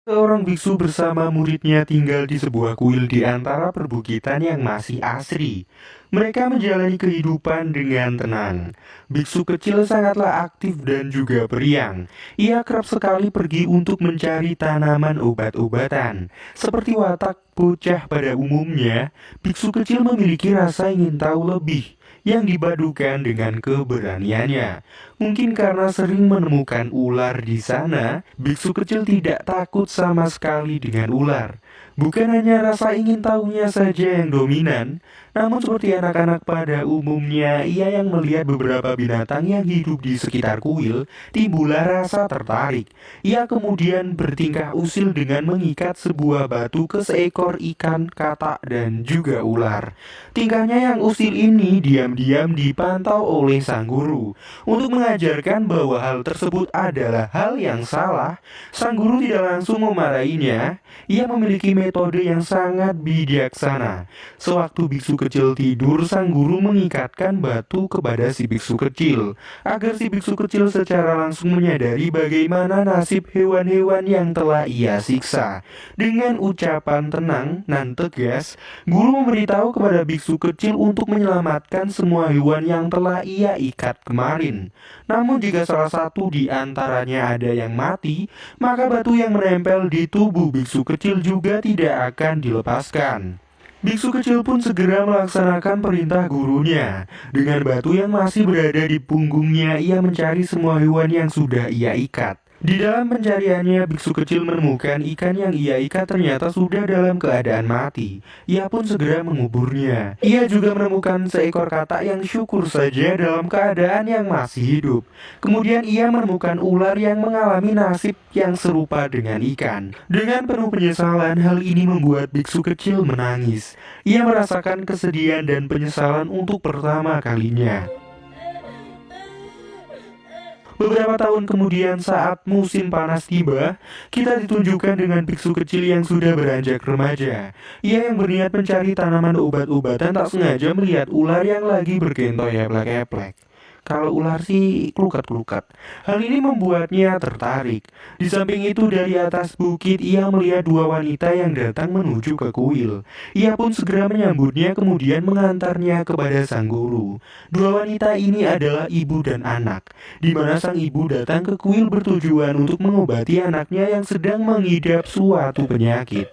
Seorang biksu bersama muridnya tinggal di sebuah kuil di antara perbukitan yang masih asri. Mereka menjalani kehidupan dengan tenang. Biksu kecil sangatlah aktif dan juga periang. Ia kerap sekali pergi untuk mencari tanaman obat-obatan. Seperti watak bocah pada umumnya, biksu kecil memiliki rasa ingin tahu lebih yang dipadukan dengan keberaniannya. Mungkin karena sering menemukan ular di sana, biksu kecil tidak takut sama sekali dengan ular. Bukan hanya rasa ingin tahunya saja yang dominan, namun seperti anak-anak pada umumnya, ia yang melihat beberapa binatang yang hidup di sekitar kuil, timbullah rasa tertarik. Ia kemudian bertingkah usil dengan mengikat sebuah batu ke seekor ikan, katak, dan juga ular. Tingkahnya yang usil ini diam-diam dipantau oleh sang guru. Untuk mengajarkan bahwa hal tersebut adalah hal yang salah, sang guru tidak langsung memarahinya. Ia memiliki metode yang sangat bijaksana. Sewaktu biksu kecil tidur, sang guru mengikatkan batu kepada si biksu kecil, agar si biksu kecil secara langsung menyadari bagaimana nasib hewan-hewan yang telah ia siksa. Dengan ucapan tenang dan tegas, guru memberitahu kepada biksu kecil untuk menyelamatkan semua hewan yang telah ia ikat kemarin. Namun jika salah satu di antaranya ada yang mati, maka batu yang menempel di tubuh biksu kecil juga tidak akan dilepaskan. Biksu kecil pun segera melaksanakan perintah gurunya. Dengan batu yang masih berada di punggungnya, ia mencari semua hewan yang sudah ia ikat. Di dalam pencariannya, biksu kecil menemukan ikan yang ia ikat ternyata sudah dalam keadaan mati. Ia pun segera menguburnya. Ia juga menemukan seekor katak yang syukur saja dalam keadaan yang masih hidup. Kemudian ia menemukan ular yang mengalami nasib yang serupa dengan ikan. Dengan penuh penyesalan, hal ini membuat biksu kecil menangis. Ia merasakan kesedihan dan penyesalan untuk pertama kalinya. Beberapa tahun kemudian saat musim panas tiba, kita ditunjukkan dengan biksu kecil yang sudah beranjak remaja. Ia yang berniat mencari tanaman obat-obatan tak sengaja melihat ular yang lagi bergentoy eplek-eplek. Kalau ular sih kelukat-kelukat. Hal ini membuatnya tertarik. Di samping itu dari atas bukit ia melihat dua wanita yang datang menuju ke kuil. Ia pun segera menyambutnya kemudian mengantarnya kepada sang guru. Dua wanita ini adalah ibu dan anak, di mana sang ibu datang ke kuil bertujuan untuk mengobati anaknya yang sedang mengidap suatu penyakit.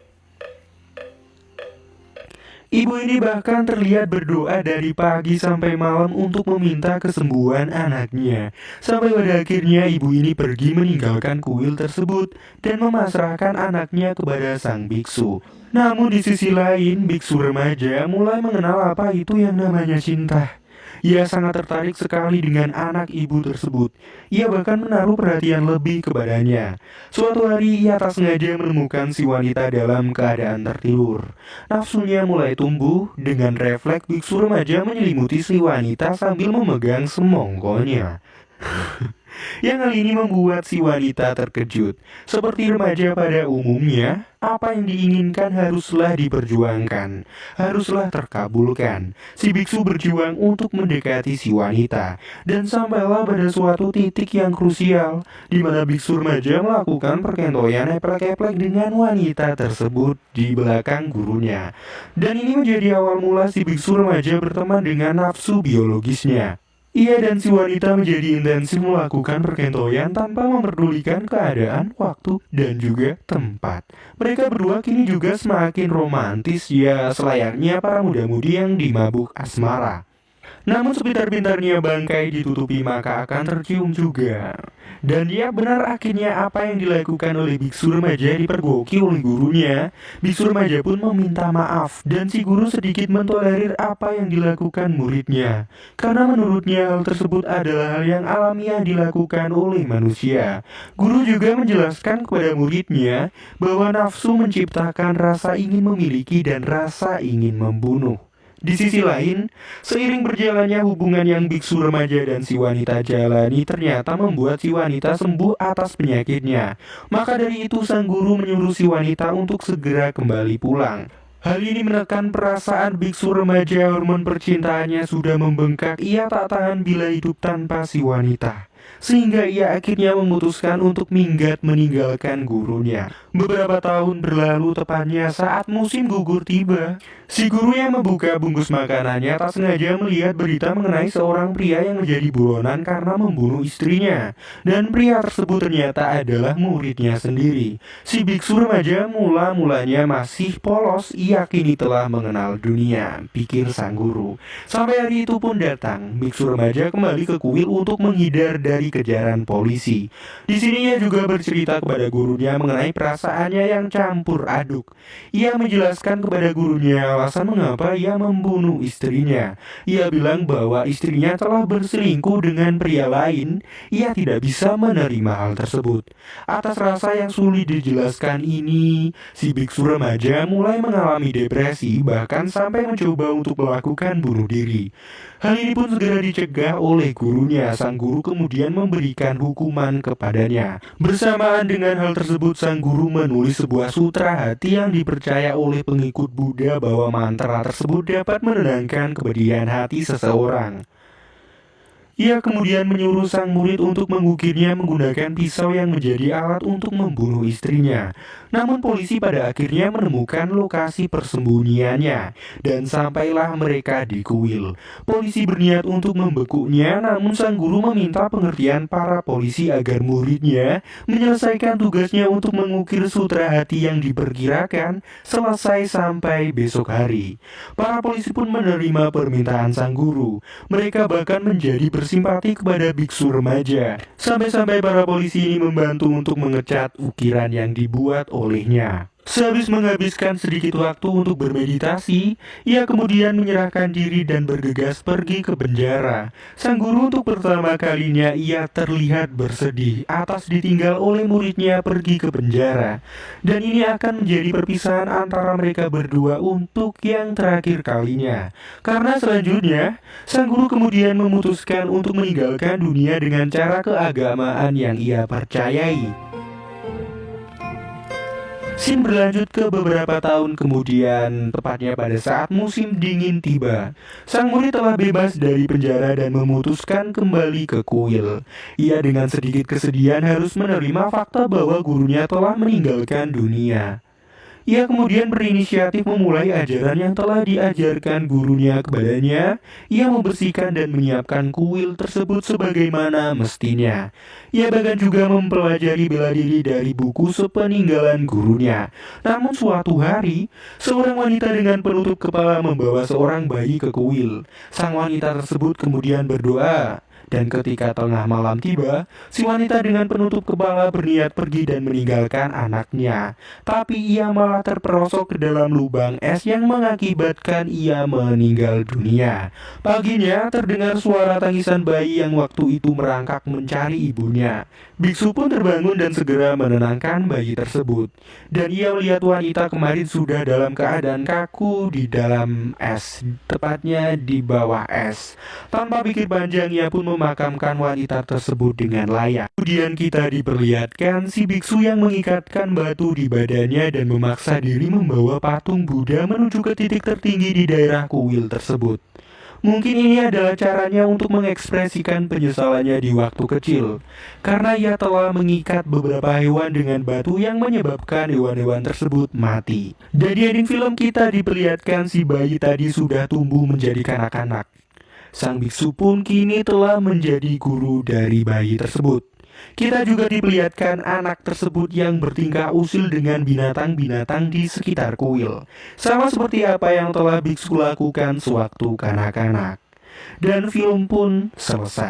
Ibu ini bahkan terlihat berdoa dari pagi sampai malam untuk meminta kesembuhan anaknya. Sampai pada akhirnya ibu ini pergi meninggalkan kuil tersebut dan memasrahkan anaknya kepada sang biksu. Namun di sisi lain, biksu remaja mulai mengenal apa itu yang namanya cinta. Ia sangat tertarik sekali dengan anak ibu tersebut. Ia bahkan menaruh perhatian lebih kepadanya. Suatu hari ia tak sengaja menemukan si wanita dalam keadaan tertidur. Nafsunya mulai tumbuh. Dengan refleks biksu remaja menyelimuti si wanita sambil memegang semongkonya. Yang hal ini membuat si wanita terkejut. Seperti remaja pada umumnya, apa yang diinginkan haruslah diperjuangkan, haruslah terkabulkan. Si biksu berjuang untuk mendekati si wanita, dan sampailah pada suatu titik yang krusial, di mana biksu remaja melakukan perkentoyan eplek-eplek dengan wanita tersebut di belakang gurunya. Dan ini menjadi awal mula si biksu remaja berteman dengan nafsu biologisnya. Ia dan si wanita menjadi intensif melakukan perkentoyan tanpa memperdulikan keadaan, waktu, dan juga tempat. Mereka berdua kini juga semakin romantis, ya selayaknya para muda-mudi yang dimabuk asmara. Namun sepintar-pintarnya bangkai ditutupi maka akan tercium juga. Dan ya benar akhirnya apa yang dilakukan oleh biksu remaja dipergoki oleh gurunya. Biksu remaja pun meminta maaf dan si guru sedikit mentolerir apa yang dilakukan muridnya. Karena menurutnya hal tersebut adalah hal yang alamiah dilakukan oleh manusia. Guru juga menjelaskan kepada muridnya bahwa nafsu menciptakan rasa ingin memiliki dan rasa ingin membunuh. Di sisi lain, seiring berjalannya hubungan yang biksu remaja dan si wanita jalani ternyata membuat si wanita sembuh atas penyakitnya. Maka dari itu sang guru menyuruh si wanita untuk segera kembali pulang. Hal ini menekan perasaan biksu remaja, hormon percintaannya sudah membengkak, ia tak tahan bila hidup tanpa si wanita. sehingga ia akhirnya memutuskan untuk minggat meninggalkan gurunya. Beberapa tahun berlalu, tepatnya saat musim gugur tiba. Si guru yang membuka bungkus makanannya tak sengaja melihat berita mengenai seorang pria yang menjadi buronan karena membunuh istrinya. Dan pria tersebut ternyata adalah muridnya sendiri. Si biksu remaja mula-mulanya masih polos, ia kini telah mengenal dunia, pikir sang guru. Sampai hari itu pun datang, biksu remaja kembali ke kuil untuk menghindar dari kejaran polisi. Di sini ia juga bercerita kepada gurunya mengenai perasaannya yang campur aduk. Ia menjelaskan kepada gurunya alasan mengapa ia membunuh istrinya. Ia bilang bahwa istrinya telah berselingkuh dengan pria lain. Ia tidak bisa menerima hal tersebut. Atas rasa yang sulit dijelaskan ini, si biksu remaja mulai mengalami depresi, bahkan sampai mencoba untuk melakukan bunuh diri. Hal ini pun segera dicegah oleh gurunya. Sang guru kemudian memberikan hukuman kepadanya. Bersamaan dengan hal tersebut, sang guru menulis sebuah sutra hati yang dipercaya oleh pengikut Buddha bahwa mantra tersebut dapat menenangkan kepedihan hati seseorang. Ia kemudian menyuruh sang murid untuk mengukirnya menggunakan pisau yang menjadi alat untuk membunuh istrinya. Namun polisi pada akhirnya menemukan lokasi persembunyiannya, dan sampailah mereka di kuil. Polisi berniat untuk membekuknya, namun sang guru meminta pengertian para polisi agar muridnya menyelesaikan tugasnya untuk mengukir sutra hati yang diperkirakan selesai sampai besok hari. Para polisi pun menerima permintaan sang guru. Mereka bahkan menjadi simpati kepada biksu remaja. Sampai-sampai para polisi ini membantu untuk mengecat ukiran yang dibuat olehnya. Sehabis menghabiskan sedikit waktu untuk bermeditasi, ia kemudian menyerahkan diri dan bergegas pergi ke penjara. Sang guru untuk pertama kalinya ia terlihat bersedih atas ditinggal oleh muridnya pergi ke penjara. Dan ini akan menjadi perpisahan antara mereka berdua untuk yang terakhir kalinya. Karena selanjutnya, sang guru kemudian memutuskan untuk meninggalkan dunia dengan cara keagamaan yang ia percayai. Scene berlanjut ke beberapa tahun kemudian, tepatnya pada saat musim dingin tiba. Sang murid telah bebas dari penjara dan memutuskan kembali ke kuil. Ia dengan sedikit kesedihan harus menerima fakta bahwa gurunya telah meninggalkan dunia. Ia kemudian berinisiatif memulai ajaran yang telah diajarkan gurunya kepadanya. Ia membersihkan dan menyiapkan kuil tersebut sebagaimana mestinya. Ia bahkan juga mempelajari bela diri dari buku sepeninggalan gurunya. Namun suatu hari, seorang wanita dengan penutup kepala membawa seorang bayi ke kuil. Sang wanita tersebut kemudian berdoa. Dan ketika tengah malam tiba, si wanita dengan penutup kepala berniat pergi dan meninggalkan anaknya. Tapi ia malah terperosok ke dalam lubang es yang mengakibatkan ia meninggal dunia. Paginya terdengar suara tangisan bayi yang waktu itu merangkak mencari ibunya. Biksu pun terbangun dan segera menenangkan bayi tersebut. Dan ia melihat wanita kemarin sudah dalam keadaan kaku di dalam es, tepatnya di bawah es. Tanpa pikir panjang, ia pun memakamkan wanita tersebut dengan layak. Kemudian kita diperlihatkan si biksu yang mengikatkan batu di badannya dan memaksa diri membawa patung Buddha menuju ke titik tertinggi di daerah kuil tersebut. Mungkin ini adalah caranya untuk mengekspresikan penyesalannya di waktu kecil, karena ia telah mengikat beberapa hewan dengan batu yang menyebabkan hewan-hewan tersebut mati. Dan di ending film kita diperlihatkan si bayi tadi sudah tumbuh menjadi kanak-kanak. Sang biksu pun kini telah menjadi guru dari bayi tersebut. Kita juga diperlihatkan anak tersebut yang bertingkah usil dengan binatang-binatang di sekitar kuil, sama seperti apa yang telah biksu lakukan sewaktu kanak-kanak. Dan film pun selesai.